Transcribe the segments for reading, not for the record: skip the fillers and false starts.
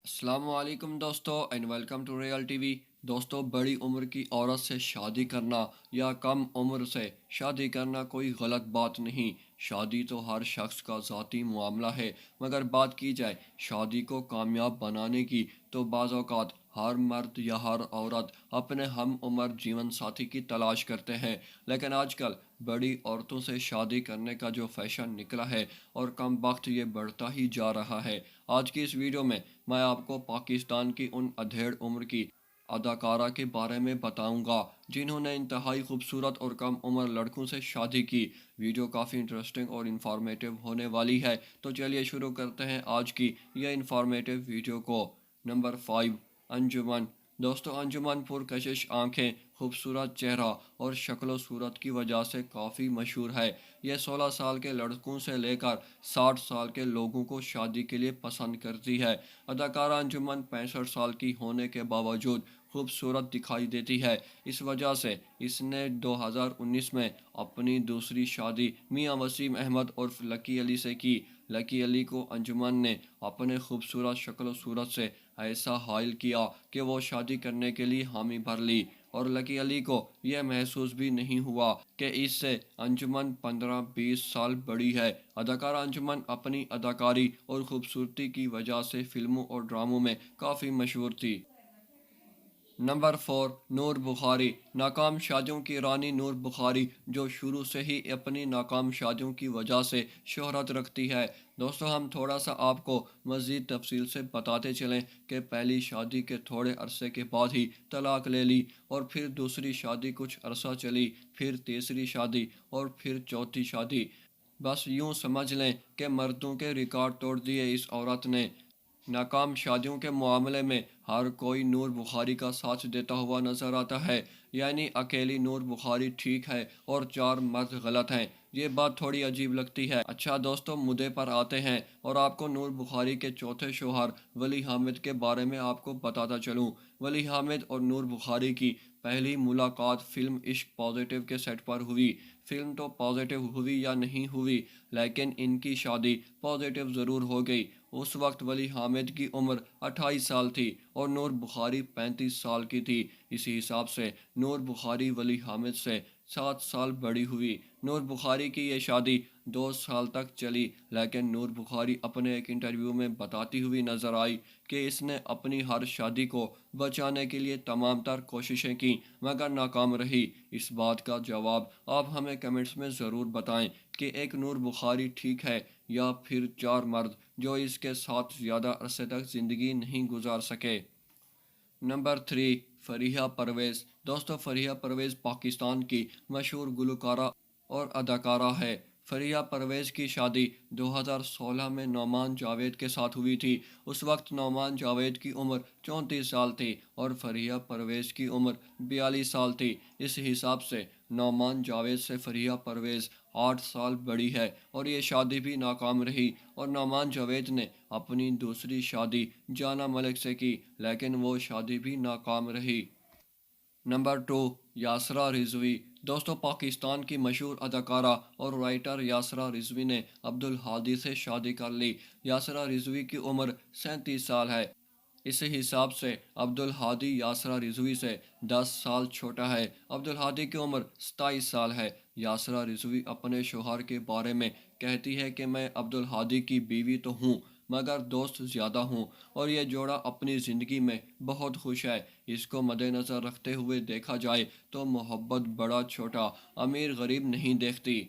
अस्सलाम वालेकुम दोस्तों and welcome to Real TV. दोस्तों, बड़ी उम्र की औरत से शादी करना या कम उम्र से शादी करना कोई गलत बात नहीं। शादी तो हर शख्स का ज़ाती मामला है। मगर बात की जाए शादी को कामयाब बनाने की तो बाज़ औक़ात हर मर्द या हर औरत अपने हम उम्र जीवन साथी की तलाश करते हैं। लेकिन आजकल बड़ी औरतों से शादी करने का जो फैशन निकला है और कम वक्त ये बढ़ता ही जा रहा है। आज की इस वीडियो में मैं आपको पाकिस्तान की उन अधेड़ उम्र की अदाकारा के बारे में बताऊंगा जिन्होंने इंतहाई खूबसूरत और कम उम्र लड़कों से शादी की। वीडियो काफ़ी इंटरेस्टिंग और इन्फॉर्मेटिव होने वाली है, तो चलिए शुरू करते हैं आज की यह इन्फॉर्मेटिव वीडियो को। नंबर 5, अंजुमन। दोस्तों, अंजुमन पुरकशिश आंखें, खूबसूरत चेहरा और शक्ल सूरत की वजह से काफ़ी मशहूर है। यह 16 साल के लड़कों से लेकर 60 साल के लोगों को शादी के लिए पसंद करती है। अदाकारा अंजुमन 65 साल की होने के बावजूद खूबसूरत दिखाई देती है। इस वजह से इसने 2019 में अपनी दूसरी शादी मियां वसीम अहमद उर्फ लकी अली से की। लकी अली को अंजुमन ने अपने खूबसूरत शक्ल सूरत से ऐसा हायल किया कि वो शादी करने के लिए हामी भर ली, और लकी अली को यह महसूस भी नहीं हुआ कि इससे अंजुमन 15-20 साल बड़ी है। अदाकारा अंजुमन अपनी अदाकारी और खूबसूरती की वजह से फिल्मों और ड्रामों में काफ़ी मशहूर थी। नंबर 4, नूर बुखारी। नाकाम शादियों की रानी नूर बुखारी, जो शुरू से ही अपनी नाकाम शादियों की वजह से शोहरत रखती है। दोस्तों, हम थोड़ा सा आपको मज़ीद तफसील से बताते चलें कि पहली शादी के थोड़े अरसे के बाद ही तलाक ले ली, और फिर दूसरी शादी कुछ अरसा चली, फिर तीसरी शादी और फिर चौथी शादी। बस यूँ समझ लें कि मर्दों के रिकॉर्ड तोड़ दिए इस औरत ने। नाकाम शादियों के मामले में हर कोई नूर बुखारी का साथ देता हुआ नजर आता है, यानी अकेली नूर बुखारी ठीक है और चार मर्द गलत हैं। ये बात थोड़ी अजीब लगती है। अच्छा दोस्तों, मुद्दे पर आते हैं और आपको नूर बुखारी के चौथे शौहर वली हामिद के बारे में आपको बताता चलूँ। वली हामिद और नूर बुखारी की पहली मुलाकात फिल्म इश्क पॉजिटिव के सेट पर हुई। फिल्म तो पॉजिटिव हुई या नहीं हुई, लेकिन इनकी शादी पॉजिटिव ज़रूर हो गई। उस वक्त वली हामिद की उम्र 28 साल थी और नूर बुखारी 35 साल की थी। इसी हिसाब से नूर बुखारी वली हामिद से 7 साल बड़ी हुई। नूर बुखारी की ये शादी 2 साल तक चली, लेकिन नूर बुखारी अपने एक इंटरव्यू में बताती हुई नजर आई कि इसने अपनी हर शादी को बचाने के लिए तमाम तर कोशिशें की, मगर नाकाम रही। इस बात का जवाब आप हमें कमेंट्स में ज़रूर बताएं कि एक नूर बुखारी ठीक है या फिर चार मर्द जो इसके साथ ज़्यादा अरसे तक ज़िंदगी नहीं गुजार सके। नंबर 3, फरीहा परवेज़। दोस्तों, फरीहा परवेज़ पाकिस्तान की मशहूर गुलकारा और अदाकारा है। फरीहा परवेज़ की शादी 2016 में नौमान जावेद के साथ हुई थी। उस वक्त नौमान जावेद की उम्र 34 साल थी और फरीहा परवेज़ की उम्र 42 साल थी। इस हिसाब से नौमान जावेद से फरीहा परवेज़ 8 साल बड़ी है, और ये शादी भी नाकाम रही, और नौमान जावेद ने अपनी दूसरी शादी जाना मलिक से की, लेकिन वो शादी भी नाकाम रही। नंबर 2, यासरा रिजवी। दोस्तों, पाकिस्तान की मशहूर अदाकारा और राइटर यासरा रिजवी ने अब्दुल हादी से शादी कर ली। यासरा रिजवी की उम्र 37 साल है। इस हिसाब से अब्दुल हादी यासरा रिजवी से 10 साल छोटा है। अब्दुल हादी की उम्र 27 साल है। यासरा रिजवी अपने शोहर के बारे में कहती है कि मैं अब्दुल हादी की बीवी तो हूँ, मगर दोस्त ज़्यादा हूँ, और यह जोड़ा अपनी ज़िंदगी में बहुत खुश है। इसको मद्देनज़र रखते हुए देखा जाए तो मोहब्बत बड़ा छोटा अमीर गरीब नहीं देखती।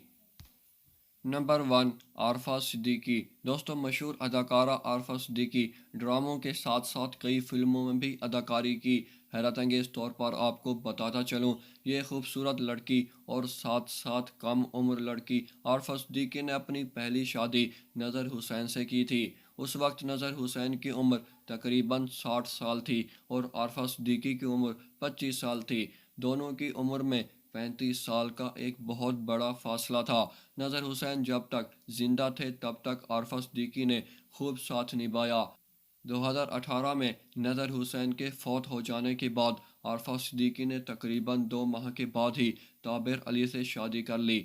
नंबर 1, आरफा सिद्दीकी। दोस्तों, मशहूर अदाकारा आरफा सिद्दीकी ड्रामों के साथ साथ कई फिल्मों में भी अदाकारी की। हैरत अंगेज़ तौर पर आपको बताता चलूँ, ये खूबसूरत लड़की और साथ साथ कम उम्र लड़की आरफा सिद्दीकी ने अपनी पहली शादी नज़र हुसैन से की थी। उस वक्त नज़र हुसैन की उम्र तकरीबन 60 साल थी और आरफा सिद्दीकी की उम्र 25 साल थी। दोनों की उम्र में 35 साल का एक बहुत बड़ा फासला था। नज़र हुसैन जब तक जिंदा थे तब तक आरफा सिद्दीकी ने खूब साथ निभाया। 2018 में नज़र हुसैन के फौत हो जाने के बाद आरफा सिद्दीकी ने तकरीबन 2 माह के बाद ही ताबिर अली से शादी कर ली।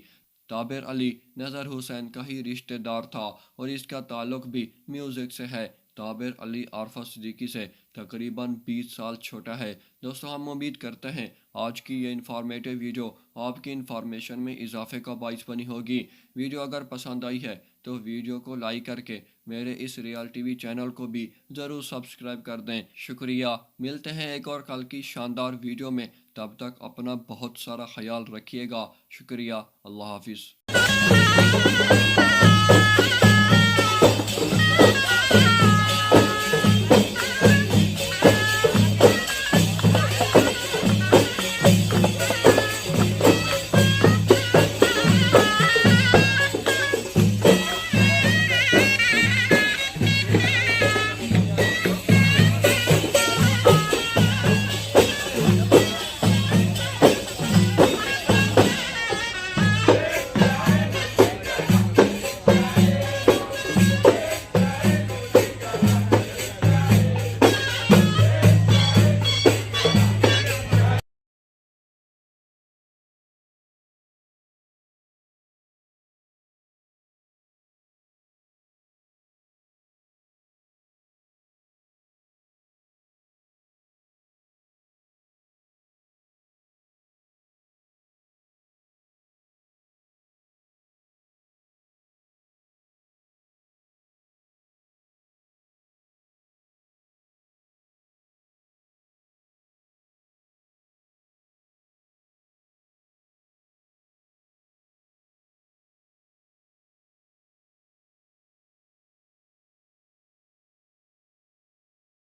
ताबिर अली नज़र हुसैन का ही रिश्तेदार था और इसका ताल्लुक भी म्यूज़िक से है। تابر علی عارفہ صدیقی سے تقریباً 20 سال چھوٹا ہے۔ دوستو ہم امید کرتے ہیں آج کی یہ انفارمیٹو ویڈیو آپ کی انفارمیشن میں اضافے کا باعث بنی ہوگی۔ ویڈیو اگر پسند آئی ہے تو ویڈیو کو لائک کر کے میرے اس ریئل ٹی وی چینل کو بھی ضرور سبسکرائب کر دیں۔ شکریہ، ملتے ہیں ایک اور کل کی شاندار ویڈیو میں، تب تک اپنا بہت سارا خیال رکھیے گا۔ شکریہ، اللہ حافظ۔